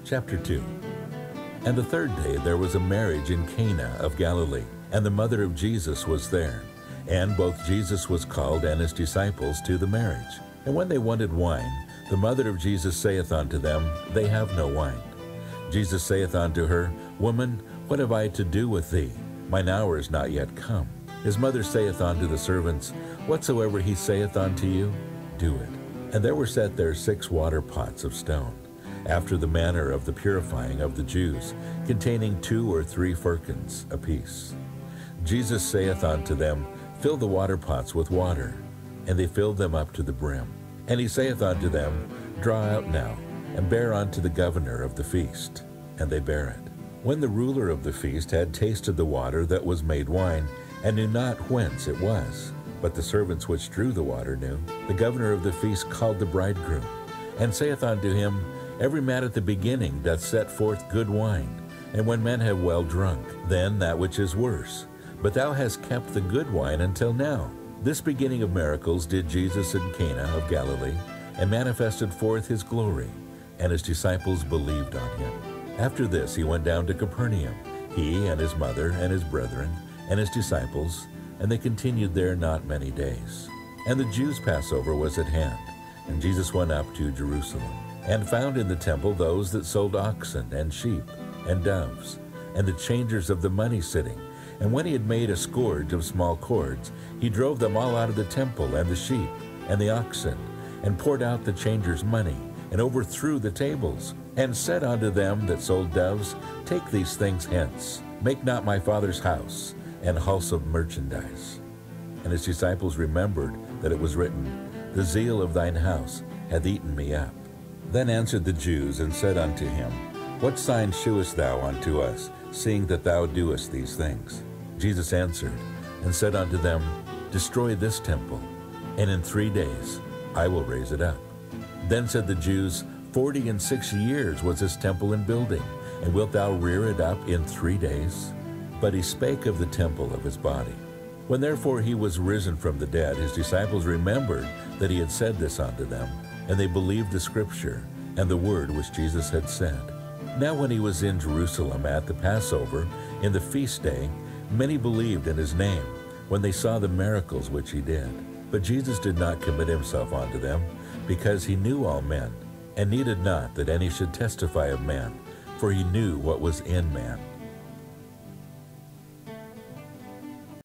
Chapter 2. And the third day there was a marriage in Cana of Galilee, and the mother of Jesus was there. And both Jesus was called and his disciples to the marriage. And when they wanted wine, the mother of Jesus saith unto them, They have no wine. Jesus saith unto her, Woman, what have I to do with thee? Mine hour is not yet come. His mother saith unto the servants, Whatsoever he saith unto you, do it. And there were set there 6 water pots of stone, after the manner of the purifying of the Jews, containing 2 or 3 firkins apiece. Jesus saith unto them, Fill the water pots with water. And they filled them up to the brim. And he saith unto them, Draw out now, and bear unto the governor of the feast. And they bare it. When the ruler of the feast had tasted the water that was made wine, and knew not whence it was, but the servants which drew the water knew, the governor of the feast called the bridegroom, and saith unto him, Every man at the beginning doth set forth good wine, and when men have well drunk, then that which is worse. But thou hast kept the good wine until now. This beginning of miracles did Jesus in Cana of Galilee, and manifested forth his glory, and his disciples believed on him. After this he went down to Capernaum, he and his mother and his brethren, and his disciples, and they continued there not many days. And the Jews' Passover was at hand, and Jesus went up to Jerusalem, and found in the temple those that sold oxen and sheep and doves, and the changers of the money sitting. And when he had made a scourge of small cords, he drove them all out of the temple, and the sheep, and the oxen, and poured out the changers' money, and overthrew the tables, and said unto them that sold doves, Take these things hence, make not my Father's house an house of merchandise. And his disciples remembered that it was written, The zeal of thine house hath eaten me up. Then answered the Jews, and said unto him, What sign shewest thou unto us, seeing that thou doest these things? Jesus answered, and said unto them, Destroy this temple, and in 3 days I will raise it up. Then said the Jews, 46 years was this temple in building, and wilt thou rear it up in 3 days? But he spake of the temple of his body. When therefore he was risen from the dead, his disciples remembered that he had said this unto them, and they believed the scripture and the word which Jesus had said. Now when he was in Jerusalem at the Passover, in the feast day, many believed in his name, when they saw the miracles which he did. But Jesus did not commit himself unto them, because he knew all men, and needed not that any should testify of man, for he knew what was in man.